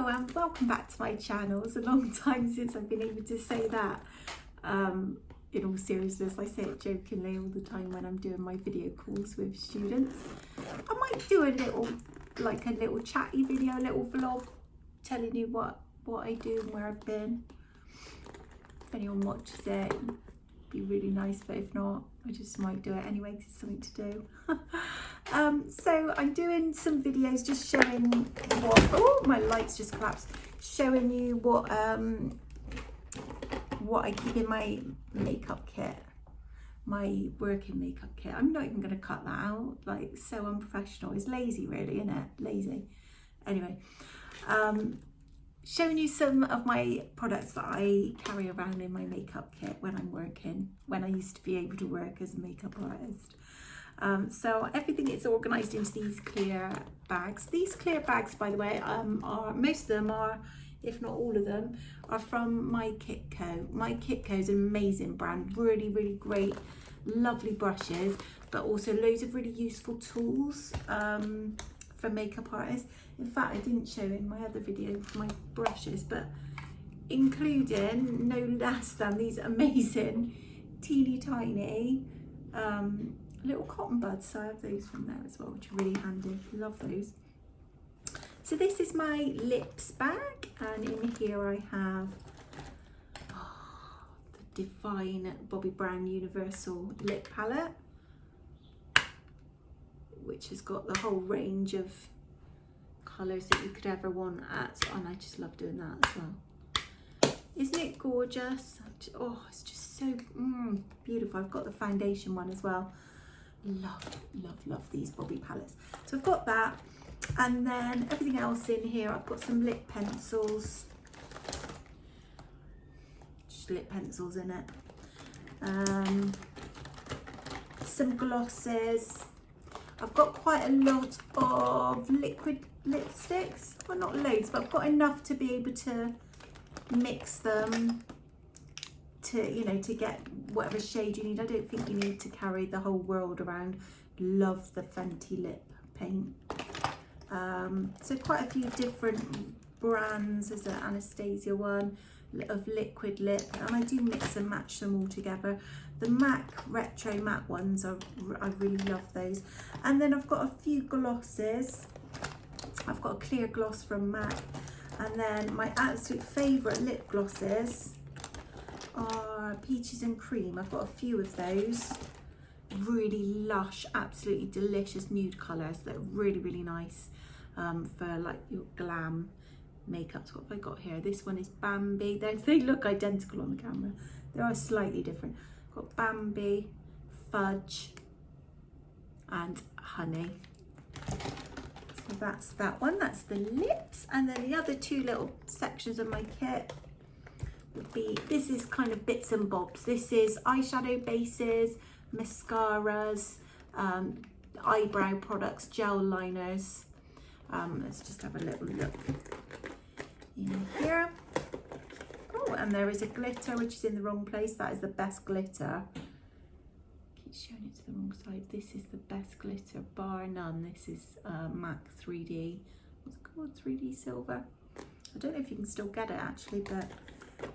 Hello and welcome back to my channel. It's a long time since I've been able to say that. In all seriousness, I say it jokingly all the time when I'm doing my video calls with students. I might do a little chatty video, a little vlog telling you what I do and where I've been. If anyone watches it, it'd be really nice, but if not, I just might do it anyway because it's something to do. So I'm doing some videos just showing what, my lights just collapsed, showing you what I keep in my makeup kit, my working makeup kit. I'm not even going to cut that out, like, so unprofessional. It's lazy really, isn't it? Lazy. Anyway, showing you some of my products that I carry around in my makeup kit when I'm working, when I used to be able to work as a makeup artist. So everything is organised into these clear bags. These clear bags, by the way, are, most of them are, if not all of them, are from My Kitco. My Kitco is an amazing brand, really, really great, lovely brushes, but also loads of really useful tools for makeup artists. In fact, I didn't show in my other video my brushes, but including no less than these amazing teeny tiny little cotton buds. So I have those from there as well, which are really handy. Love those. So this is my lips bag, and in here I have the Divine Bobbi Brown Universal Lip Palette, which has got the whole range of colours that you could ever want and I just love doing that as well. Isn't it gorgeous? Oh, it's just so beautiful. I've got the foundation one as well. Love these Bobbi palettes. So I've got that, and then everything else in here, I've got some lip pencils, just lip pencils in it, some glosses. I've got quite a lot of liquid lipsticks, well, not loads, but I've got enough to be able to mix them to get whatever shade you need. I don't think you need to carry the whole world around. Love the Fenty lip paint. So quite a few different brands. There's an Anastasia one of liquid lip, and I do mix and match them all together. The MAC retro matte ones I really love those. And then I've got a few glosses. I've got a clear gloss from MAC, and then my absolute favourite lip glosses are Peaches and Cream. I've got a few of those, really lush, absolutely delicious nude colours that are really, really nice for like your glam makeup. So what have I got here? This one is Bambi. They look identical on the camera. They are slightly different. I've got Bambi, Fudge and Honey. So that's that one, that's the lips. And then the other two little sections of my kit would be, this is kind of bits and bobs. This is eyeshadow bases, mascaras, eyebrow products, gel liners. Let's just have a little look in here. Oh, and there is a glitter which is in the wrong place. That is the best glitter. Keep showing it to the wrong side. This is the best glitter bar none. This is MAC 3D. What's it called? 3D silver. I don't know if you can still get it actually, but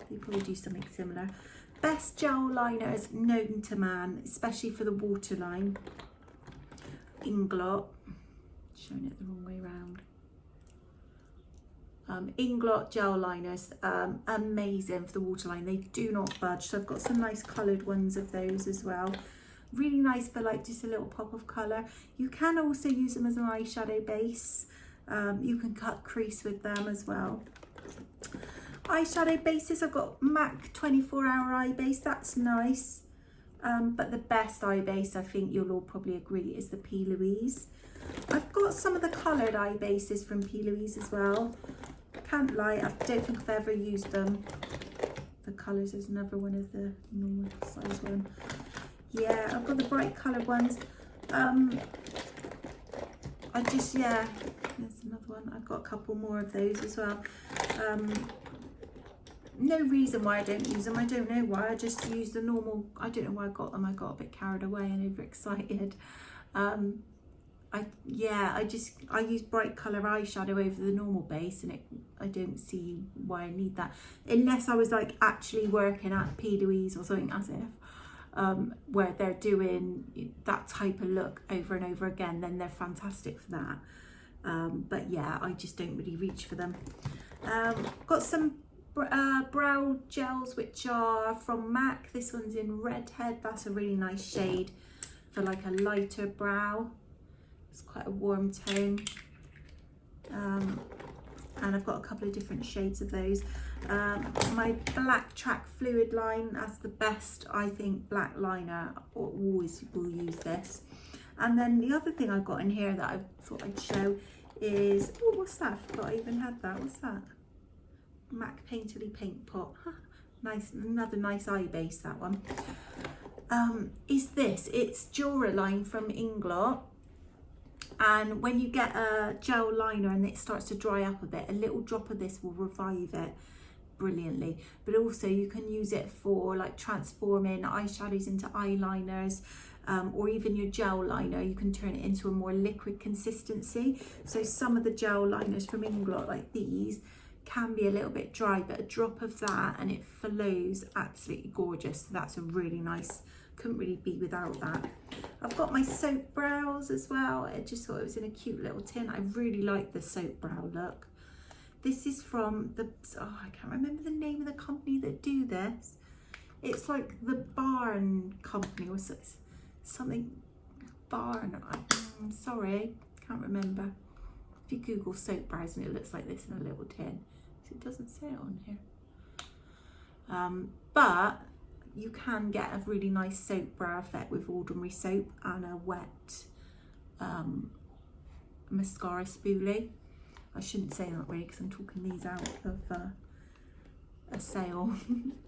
they probably do something similar. Best gel liners known to man, especially for the waterline. Inglot, showing it the wrong way around. Inglot gel liners, amazing for the waterline. They do not budge. So I've got some nice coloured ones of those as well. Really nice for like just a little pop of colour. You can also use them as an eyeshadow base. You can cut crease with them as well. Eyeshadow bases, I've got MAC 24-hour eye base. That's nice. But the best eye base, I think you'll all probably agree, is the P. Louise. I've got some of the coloured eye bases from P. Louise as well. Can't lie, I don't think I've ever used them. The colours, there's another one of the normal size one. Yeah, I've got the bright coloured ones. There's another one. I've got a couple more of those as well. No reason why I don't use them. I don't know why. I just use the normal. I don't know why I got them. I got a bit carried away and overexcited. I use bright colour eyeshadow over the normal base, and I don't see why I need that, unless I was like actually working at P. Louise or something, as if where they're doing that type of look over and over again, then they're fantastic for that. But yeah, I just don't really reach for them. Got some brow gels which are from MAC. This one's in Redhead. That's a really nice shade for like a lighter brow. It's quite a warm tone. And I've got a couple of different shades of those. My Black Track Fluid line, that's the best, I think, black liner. I always will use this. And then the other thing I've got in here that I thought I'd show is, oh, what's that? I forgot I even had that. What's that? MAC Painterly Paint Pot. Nice, another nice eye base, that one. Is this, it's Duraline from Inglot. And when you get a gel liner and it starts to dry up a bit, a little drop of this will revive it brilliantly. But also you can use it for like transforming eyeshadows into eyeliners, or even your gel liner, you can turn it into a more liquid consistency. So some of the gel liners from Inglot, like these, can be a little bit dry, but a drop of that and it flows absolutely gorgeous. So that's a really nice, couldn't really be without that. I've got my soap brows as well. I just thought it was in a cute little tin. I really like the soap brow look. This is from the, oh, I can't remember the name of the company that do this. It's like the Barn company or something, Barn, I'm sorry, can't remember. If you Google soap brows and it looks like this in a little tin. So it doesn't say it on here. But you can get a really nice soap brow effect with ordinary soap and a wet mascara spoolie. I shouldn't say that really because I'm talking these out of a sale.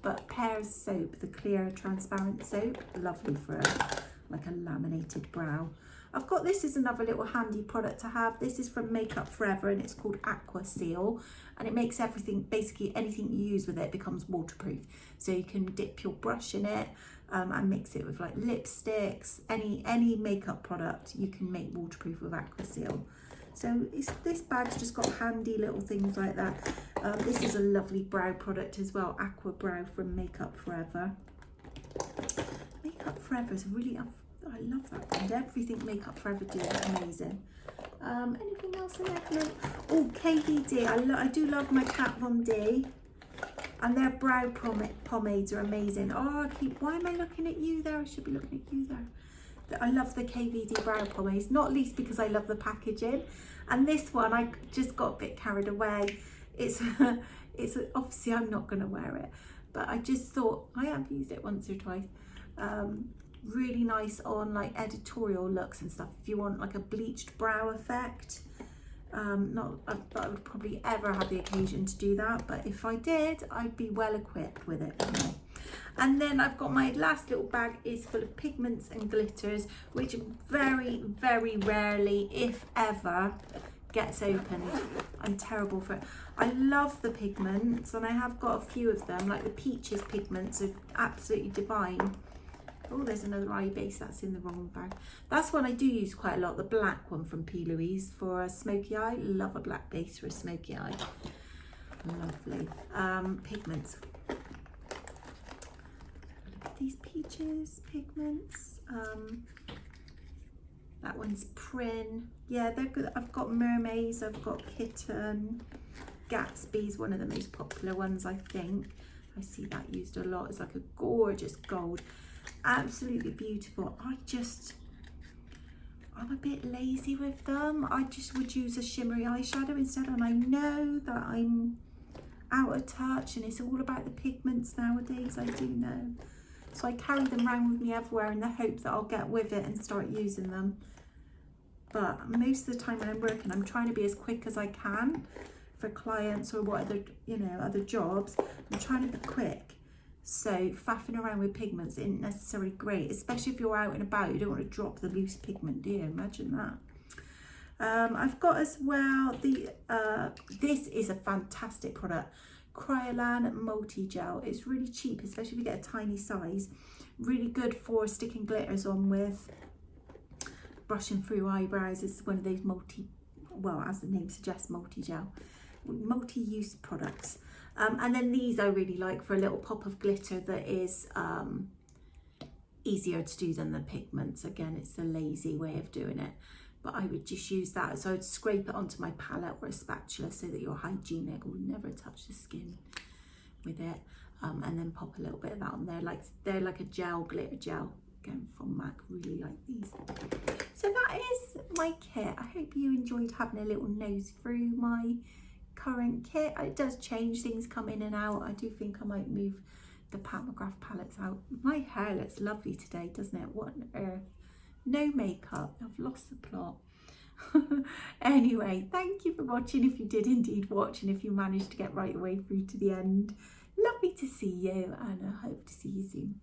But Pear's soap, the clear transparent soap, lovely for like a laminated brow. I've got, this is another little handy product to have. This is from Makeup Forever and it's called Aqua Seal, and it makes everything, basically anything you use with it becomes waterproof. So you can dip your brush in it and mix it with like lipsticks, any makeup product you can make waterproof with Aqua Seal. So this bag's just got handy little things like that. This is a lovely brow product as well, Aqua Brow from Makeup Forever. Makeup Forever is really, I love that brand. Everything Makeup Forever do is amazing. Anything else in there? Oh, KVD. I do love my Kat Von D. And their brow pomades are amazing. Oh, why am I looking at you there? I should be looking at you there. I love the KVD brow pomades, not least because I love the packaging. And this one, I just got a bit carried away. It's obviously I'm not going to wear it, but I just thought, I have used it once or twice. Really nice on like editorial looks and stuff if you want like a bleached brow effect. Not that I would probably ever have the occasion to do that, but if I did, I'd be well equipped with it. And then I've got my last little bag is full of pigments and glitters, which very, very rarely, if ever, gets opened. I'm terrible for it. I love the pigments and I have got a few of them, like the Peaches pigments are absolutely divine. Oh, there's another eye base that's in the wrong bag. That's one I do use quite a lot, the black one from P. Louise for a smoky eye. Love a black base for a smoky eye. Lovely. Pigments. Look at these Peaches pigments. That one's Prin. Yeah, they're good. I've got Mermaids, I've got Kitten. Gatsby's one of the most popular ones, I think. I see that used a lot. It's like a gorgeous gold. Absolutely beautiful. I'm a bit lazy with them. I just would use a shimmery eyeshadow instead, and I know that I'm out of touch and it's all about the pigments nowadays, I do know. So I carry them around with me everywhere in the hope that I'll get with it and start using them. But most of the time when I'm working, I'm trying to be as quick as I can for clients or what other, other jobs. I'm trying to be quick. So faffing around with pigments isn't necessarily great, especially if you're out and about. You don't want to drop the loose pigment, do you? Imagine that. I've got as well the this is a fantastic product, Kryolan Multi-Gel. It's really cheap, especially if you get a tiny size. Really good for sticking glitters on with. brushing through eyebrows. It's one of those well, as the name suggests, multi-use products. And then these I really like for a little pop of glitter that is easier to do than the Pigments. Again, it's a lazy way of doing it, but I would just use that. So I'd scrape it onto my palette or a spatula so that you're hygienic or would never touch the skin with it. And then pop a little bit of that on there. They're like a gel, glitter gel. Again, from MAC, really like these. So that is my kit. I hope you enjoyed having a little nose through my current kit. It does change, things come in and out. I do think I might move the Pat McGrath palettes out. My hair looks lovely today, doesn't it? What on earth? No makeup. I've lost the plot. Anyway, thank you for watching, if you did indeed watch, and if you managed to get right away through to the end. Lovely to see you, and I hope to see you soon.